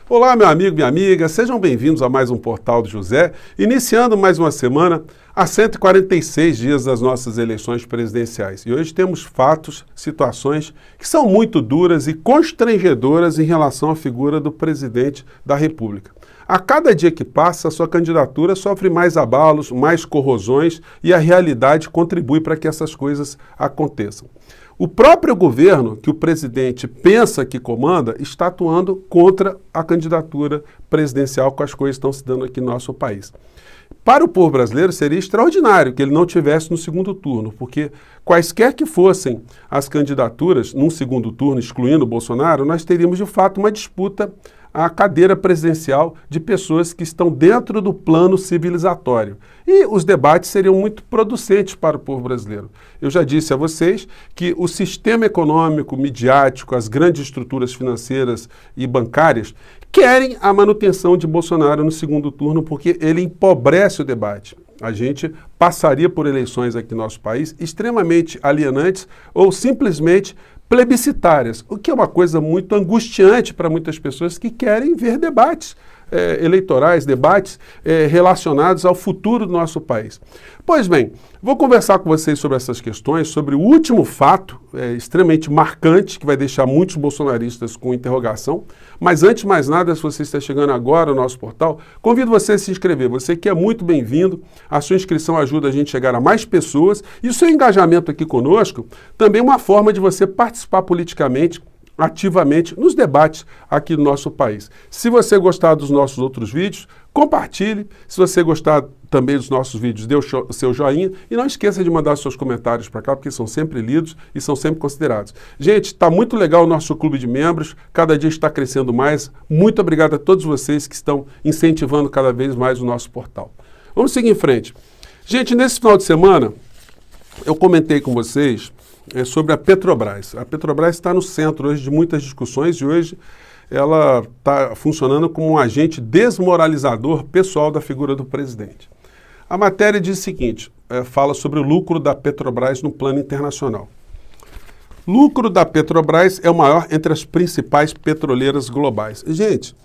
Olá, meu amigo, minha amiga, sejam bem-vindos a mais um Portal do José, iniciando mais uma semana a 146 dias das nossas eleições presidenciais. E hoje temos fatos, situações que são muito duras e constrangedoras em relação à figura do presidente da República. A cada dia que passa, a sua candidatura sofre mais abalos, mais corrosões e a realidade contribui para que essas coisas aconteçam. O próprio governo, que o presidente pensa que comanda, está atuando contra a candidatura presidencial com as coisas que estão se dando aqui no nosso país. Para o povo brasileiro seria extraordinário que ele não tivesse no segundo turno, porque quaisquer que fossem as candidaturas num segundo turno, excluindo o Bolsonaro, nós teríamos de fato uma disputa à cadeira presidencial de pessoas que estão dentro do plano civilizatório. E os debates seriam muito producentes para o povo brasileiro. Eu já disse a vocês que o sistema econômico, midiático, as grandes estruturas financeiras e bancárias querem a manutenção de Bolsonaro no segundo turno porque ele empobrece o debate. A gente passaria por eleições aqui no nosso país extremamente alienantes ou simplesmente plebiscitárias, o que é uma coisa muito angustiante para muitas pessoas que querem ver debates eleitorais, debates relacionados ao futuro do nosso país. Pois bem, vou conversar com vocês sobre essas questões, sobre o último fato extremamente marcante, que vai deixar muitos bolsonaristas com interrogação. Mas antes de mais nada, se você está chegando agora ao nosso portal, convido você a se inscrever. Você que é muito bem-vindo, a sua inscrição ajuda a gente a chegar a mais pessoas e o seu engajamento aqui conosco também é uma forma de você participar politicamente, ativamente nos debates aqui no nosso país. Se você gostar dos nossos outros vídeos, compartilhe. Se você gostar também dos nossos vídeos, dê o seu joinha e não esqueça de mandar seus comentários para cá, porque são sempre lidos e são sempre considerados. Gente, está muito legal o nosso clube de membros, cada dia está crescendo mais. Muito obrigado a todos vocês que estão incentivando cada vez mais o nosso portal. Vamos seguir em frente. Gente, nesse final de semana, eu comentei com vocês sobre a Petrobras. A Petrobras está no centro hoje de muitas discussões e hoje ela está funcionando como um agente desmoralizador pessoal da figura do presidente. A matéria diz o seguinte, fala sobre o lucro da Petrobras no plano internacional. Lucro da Petrobras é o maior entre as principais petroleiras globais. Gente,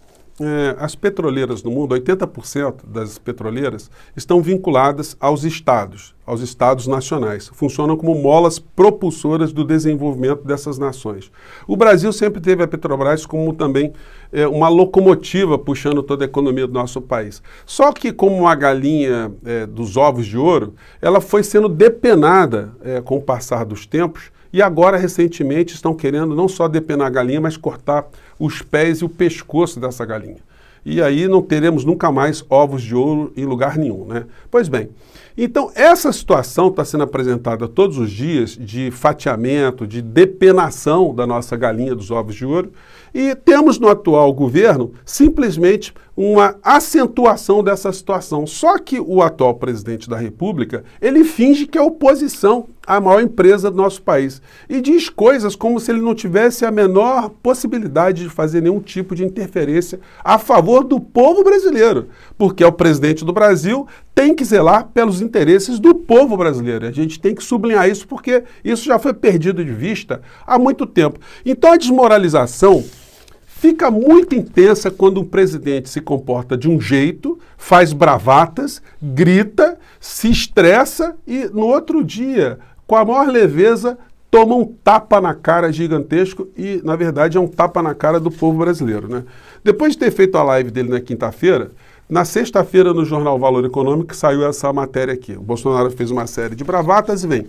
as petroleiras no mundo, 80% das petroleiras estão vinculadas aos estados nacionais. Funcionam como molas propulsoras do desenvolvimento dessas nações. O Brasil sempre teve a Petrobras como também uma locomotiva puxando toda a economia do nosso país. Só que como uma galinha dos ovos de ouro, ela foi sendo depenada com o passar dos tempos e agora, recentemente, estão querendo não só depenar a galinha, mas cortar os pés e o pescoço dessa galinha. E aí não teremos nunca mais ovos de ouro em lugar nenhum, né? Pois bem, então essa situação está sendo apresentada todos os dias de fatiamento, de depenação da nossa galinha dos ovos de ouro e temos no atual governo simplesmente uma acentuação dessa situação. Só que o atual presidente da República, ele finge que é oposição à maior empresa do nosso país e diz coisas como se ele não tivesse a menor possibilidade de fazer nenhum tipo de interferência a favor do povo brasileiro, porque é o presidente do Brasil, tem que zelar pelos interesses do povo brasileiro. A gente tem que sublinhar isso porque isso já foi perdido de vista há muito tempo. Então a desmoralização fica muito intensa quando um presidente se comporta de um jeito, faz bravatas, grita, se estressa e no outro dia, com a maior leveza, toma um tapa na cara gigantesco e, na verdade, é um tapa na cara do povo brasileiro, né? Depois de ter feito a live dele na quinta-feira, na sexta-feira no jornal Valor Econômico saiu essa matéria aqui. O Bolsonaro fez uma série de bravatas e vem.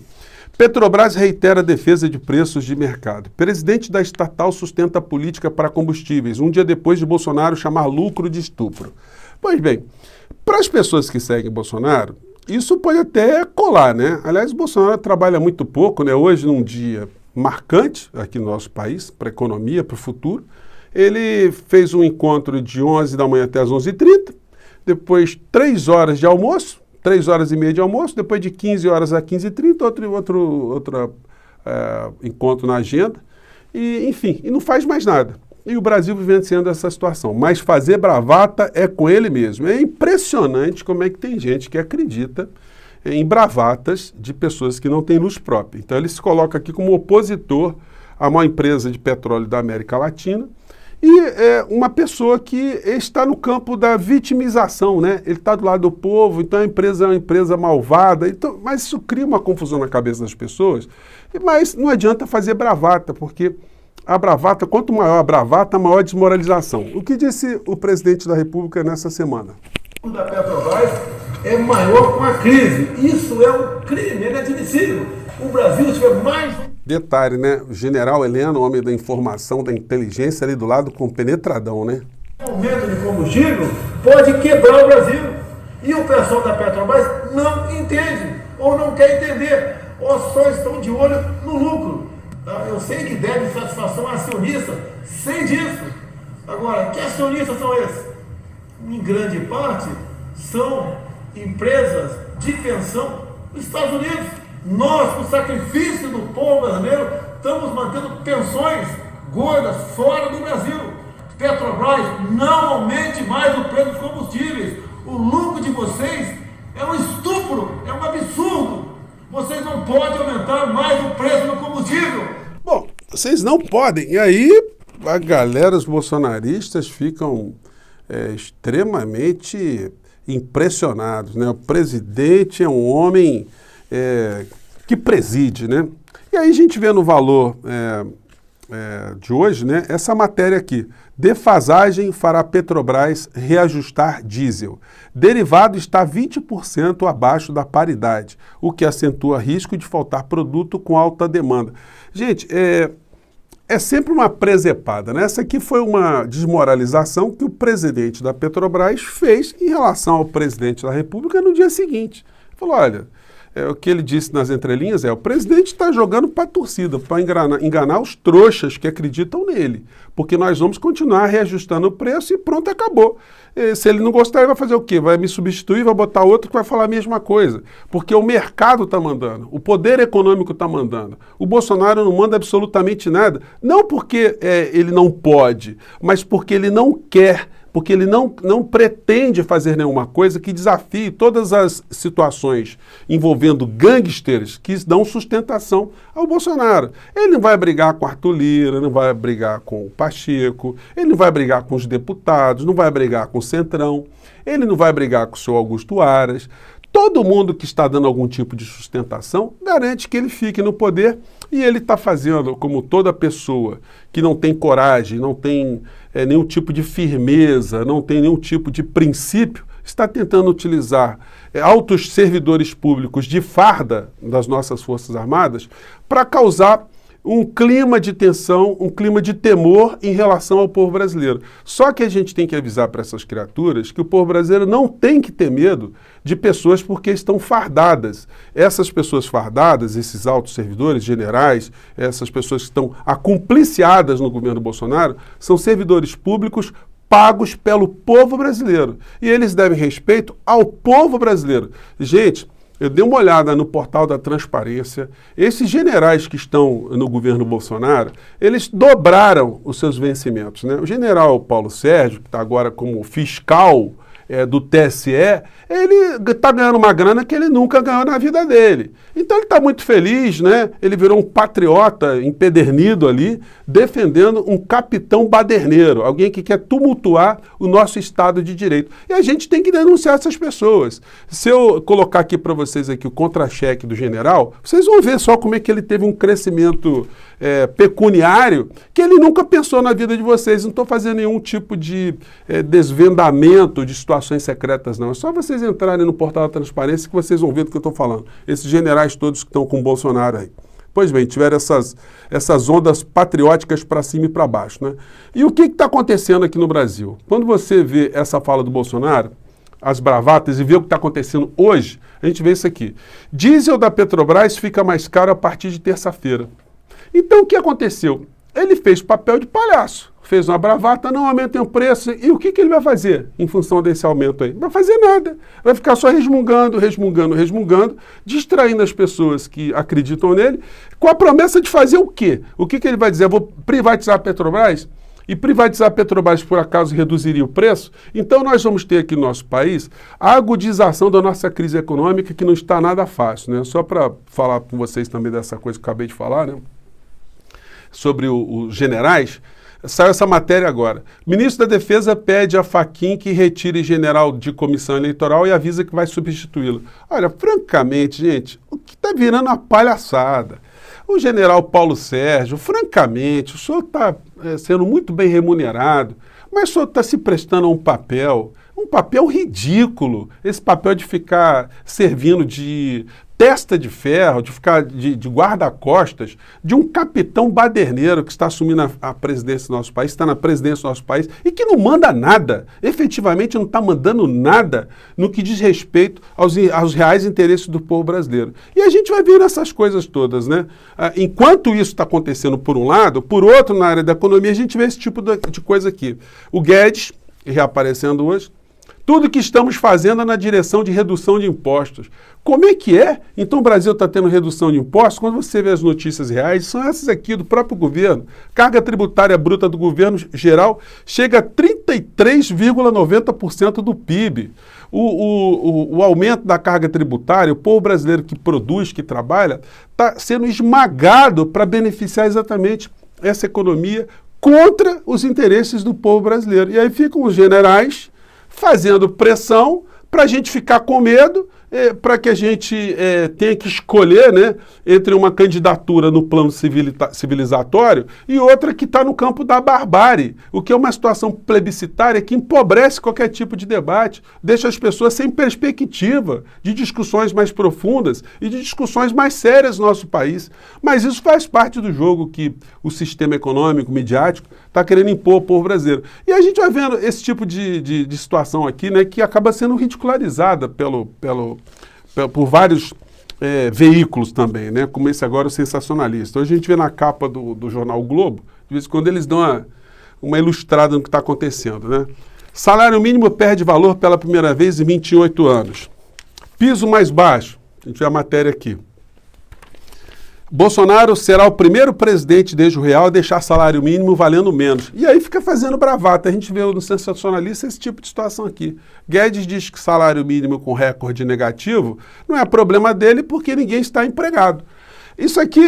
Petrobras reitera a defesa de preços de mercado. Presidente da estatal sustenta política para combustíveis, um dia depois de Bolsonaro chamar lucro de estupro. Pois bem, para as pessoas que seguem Bolsonaro, isso pode até colar, né? Aliás, o Bolsonaro trabalha muito pouco, né? Hoje, num dia marcante aqui no nosso país, para a economia, para o futuro, ele fez um encontro de 11 da manhã até as 11h30, depois 3 horas de almoço, 3 horas e meia de almoço, depois de 15 horas a 15h30, outro encontro na agenda, e enfim, e não faz mais nada. E o Brasil vivenciando essa situação. Mas fazer bravata é com ele mesmo. É impressionante como é que tem gente que acredita em bravatas de pessoas que não têm luz própria. Então ele se coloca aqui como opositor a maior empresa de petróleo da América Latina e é uma pessoa que está no campo da vitimização, né? Ele está do lado do povo, então a empresa é uma empresa malvada, então, mas isso cria uma confusão na cabeça das pessoas, mas não adianta fazer bravata, porque a bravata, quanto maior a bravata, maior a desmoralização. O que disse o presidente da República nessa semana? O da Petrobras é maior com a crise. Isso é um crime, é inadmissível. O Brasil tiver mais... Detalhe, né? O general Heleno, homem da informação, da inteligência, ali do lado, compenetradão, né? O aumento de combustível pode quebrar o Brasil. E o pessoal da Petrobras não entende, ou não quer entender, ou só estão de olho no lucro. Eu sei que deve satisfação a acionista, sei disso. Agora, que acionistas são esses? Em grande parte, são empresas de pensão dos Estados Unidos. Nós, com o sacrifício do povo brasileiro, estamos mantendo pensões gordas fora do Brasil. Petrobras, não aumente mais o preço dos combustíveis. O lucro de vocês é um estupro, é um absurdo. Vocês não podem aumentar mais o preço do combustível. Bom, vocês não podem. E aí a galera, os bolsonaristas, ficam extremamente impressionados, né? O presidente é um homem que preside, né? E aí a gente vê no valor de hoje, né, essa matéria aqui. Defasagem fará Petrobras reajustar diesel. Derivado está 20% abaixo da paridade, o que acentua risco de faltar produto com alta demanda. Gente, é sempre uma presepada, né? Essa aqui foi uma desmoralização que o presidente da Petrobras fez em relação ao presidente da República no dia seguinte. Falou, olha, o que ele disse nas entrelinhas o presidente está jogando para a torcida, para enganar os trouxas que acreditam nele, porque nós vamos continuar reajustando o preço e pronto, acabou. Se ele não gostar, ele vai fazer o quê? Vai me substituir, vai botar outro que vai falar a mesma coisa, porque o mercado está mandando, o poder econômico está mandando. O Bolsonaro não manda absolutamente nada, não porque ele não pode, mas porque ele não quer, porque ele não pretende fazer nenhuma coisa que desafie todas as situações envolvendo gangsters que dão sustentação ao Bolsonaro. Ele não vai brigar com Arthur Lira, não vai brigar com o Pacheco, ele não vai brigar com os deputados, não vai brigar com o Centrão, ele não vai brigar com o seu Augusto Aras. Todo mundo que está dando algum tipo de sustentação garante que ele fique no poder e ele está fazendo, como toda pessoa que não tem coragem, não tem nenhum tipo de firmeza, não tem nenhum tipo de princípio, está tentando utilizar altos servidores públicos de farda das nossas Forças Armadas para causar um clima de tensão, um clima de temor em relação ao povo brasileiro. Só que a gente tem que avisar para essas criaturas que o povo brasileiro não tem que ter medo de pessoas porque estão fardadas. Essas pessoas fardadas, esses altos servidores, generais, essas pessoas que estão acompliciadas no governo Bolsonaro, são servidores públicos pagos pelo povo brasileiro. E eles devem respeito ao povo brasileiro. Gente, eu dei uma olhada no portal da Transparência. Esses generais que estão no governo Bolsonaro, eles dobraram os seus vencimentos, né? O general Paulo Sérgio, que está agora como fiscal do TSE, ele está ganhando uma grana que ele nunca ganhou na vida dele. Então ele está muito feliz, né? Ele virou um patriota empedernido ali, defendendo um capitão baderneiro, alguém que quer tumultuar o nosso Estado de Direito. E a gente tem que denunciar essas pessoas. Se eu colocar aqui para vocês aqui o contra-cheque do general, vocês vão ver só como é que ele teve um crescimento pecuniário que ele nunca pensou na vida de vocês. Não estou fazendo nenhum tipo de desvendamento de situações secretas, não. É só vocês entrarem no portal da Transparência que vocês vão ver do que eu estou falando. Esses generais todos que estão com o Bolsonaro aí. Pois bem, tiveram essas ondas patrióticas para cima e para baixo, né? E o que está acontecendo aqui no Brasil? Quando você vê essa fala do Bolsonaro, as bravatas, e vê o que está acontecendo hoje, a gente vê isso aqui. Diesel da Petrobras fica mais caro a partir de terça-feira. Então, o que aconteceu? Ele fez papel de palhaço, fez uma bravata, não aumentem o preço, e o que ele vai fazer em função desse aumento aí? Não vai fazer nada, vai ficar só resmungando, distraindo as pessoas que acreditam nele, com a promessa de fazer o quê? O que ele vai dizer? Eu vou privatizar a Petrobras? E privatizar a Petrobras, por acaso, reduziria o preço? Então nós vamos ter aqui no nosso país a agudização da nossa crise econômica, que não está nada fácil, né? Só para falar com vocês também dessa coisa que eu acabei de falar, né? Sobre os generais, Saiu essa matéria agora. Ministro da Defesa pede a Fachin que retire general de comissão eleitoral e avisa que vai substituí-lo. Olha, francamente, gente, o que está virando uma palhaçada. O general Paulo Sérgio, francamente, o senhor está sendo muito bem remunerado, mas o senhor está se prestando a um papel ridículo, esse papel de ficar servindo de testa de ferro, de ficar de guarda-costas de um capitão baderneiro que está assumindo a presidência do nosso país, está na presidência do nosso país e que não manda nada, efetivamente não está mandando nada no que diz respeito aos reais interesses do povo brasileiro. E a gente vai ver essas coisas todas, né? Enquanto isso está acontecendo por um lado, por outro, na área da economia, a gente vê esse tipo de coisa aqui. O Guedes, reaparecendo hoje, tudo que estamos fazendo é na direção de redução de impostos. Como é que é? Então o Brasil está tendo redução de impostos? Quando você vê as notícias reais, são essas aqui do próprio governo. Carga tributária bruta do governo geral chega a 33,90% do PIB. O aumento da carga tributária, o povo brasileiro que produz, que trabalha, está sendo esmagado para beneficiar exatamente essa economia contra os interesses do povo brasileiro. E aí ficam os generais fazendo pressão para a gente ficar com medo, para que a gente tenha que escolher, né, entre uma candidatura no plano civilizatório e outra que está no campo da barbárie, o que é uma situação plebiscitária que empobrece qualquer tipo de debate, deixa as pessoas sem perspectiva de discussões mais profundas e de discussões mais sérias no nosso país. Mas isso faz parte do jogo que o sistema econômico, midiático, está querendo impor ao povo brasileiro. E a gente vai vendo esse tipo de situação aqui, né, que acaba sendo ridicularizada por vários veículos também, né, como esse agora, o sensacionalista. Hoje a gente vê na capa do jornal o Globo, de vez em quando eles dão uma ilustrada no que está acontecendo, né? Salário mínimo perde valor pela primeira vez em 28 anos. Piso mais baixo, a gente vê a matéria aqui. Bolsonaro será o primeiro presidente desde o real a deixar salário mínimo valendo menos. E aí fica fazendo bravata. A gente vê no sensacionalista esse tipo de situação aqui. Guedes diz que salário mínimo com recorde negativo não é problema dele porque ninguém está empregado. Isso aqui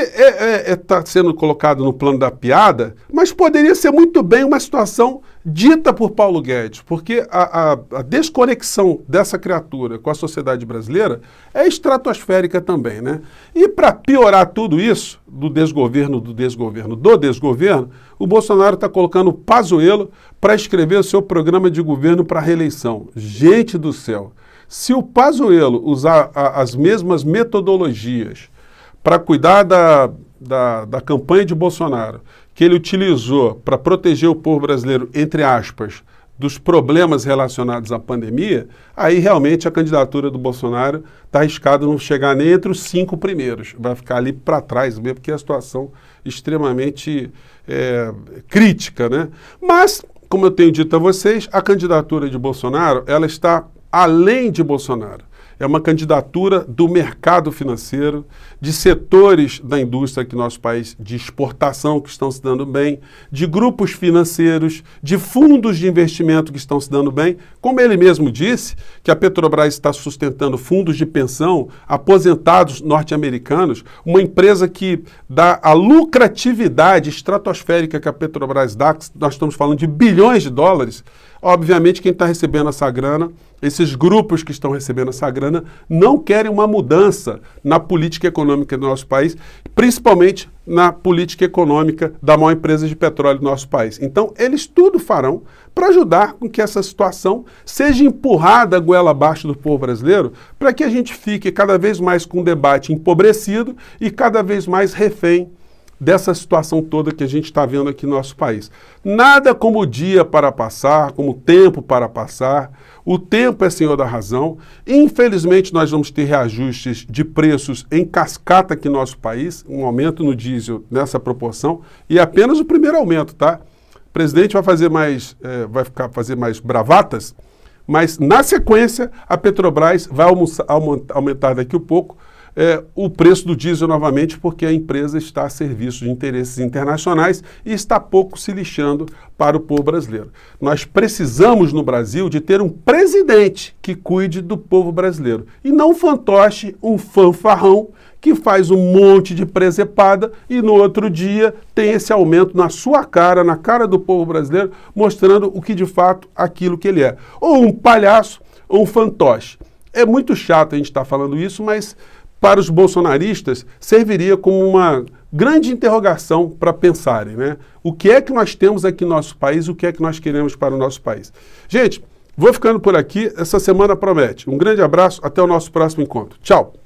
está sendo colocado no plano da piada, mas poderia ser muito bem uma situação dita por Paulo Guedes, porque a desconexão dessa criatura com a sociedade brasileira é estratosférica também, né? E para piorar tudo isso, do desgoverno, o Bolsonaro está colocando o Pazuello para escrever o seu programa de governo para a reeleição. Gente do céu, se o Pazuello usar as mesmas metodologias para cuidar da campanha de Bolsonaro, que ele utilizou para proteger o povo brasileiro, entre aspas, dos problemas relacionados à pandemia, aí realmente a candidatura do Bolsonaro está arriscada a não chegar nem entre os 5 primeiros. Vai ficar ali para trás mesmo, porque é a situação extremamente crítica, né? Mas, como eu tenho dito a vocês, a candidatura de Bolsonaro, ela está além de Bolsonaro. É uma candidatura do mercado financeiro, de setores da indústria aqui no nosso país, de exportação que estão se dando bem, de grupos financeiros, de fundos de investimento que estão se dando bem. Como ele mesmo disse, que a Petrobras está sustentando fundos de pensão, aposentados norte-americanos, uma empresa que dá a lucratividade estratosférica que a Petrobras dá, nós estamos falando de bilhões de dólares. Obviamente, quem está recebendo essa grana, esses grupos que estão recebendo essa grana, não querem uma mudança na política econômica do nosso país, principalmente na política econômica da maior empresa de petróleo do nosso país. Então, eles tudo farão para ajudar com que essa situação seja empurrada a goela abaixo do povo brasileiro, para que a gente fique cada vez mais com um debate empobrecido e cada vez mais refém dessa situação toda que a gente está vendo aqui no nosso país. Nada como o dia para passar, como o tempo para passar. O tempo é senhor da razão. Infelizmente, nós vamos ter reajustes de preços em cascata aqui no nosso país, um aumento no diesel nessa proporção, e apenas o primeiro aumento, tá? O presidente vai fazer mais bravatas, mas na sequência a Petrobras vai aumentar daqui a pouco o preço do diesel novamente, porque a empresa está a serviço de interesses internacionais e está pouco se lixando para o povo brasileiro. Nós precisamos no Brasil de ter um presidente que cuide do povo brasileiro e não um fantoche, um fanfarrão que faz um monte de presepada e no outro dia tem esse aumento na sua cara, na cara do povo brasileiro, mostrando o que de fato aquilo que ele é. Ou um palhaço ou um fantoche. É muito chato a gente estar falando isso, mas para os bolsonaristas serviria como uma grande interrogação para pensarem, né? O que é que nós temos aqui no nosso país, o que é que nós queremos para o nosso país. Gente, vou ficando por aqui, essa semana promete. Um grande abraço, até o nosso próximo encontro. Tchau!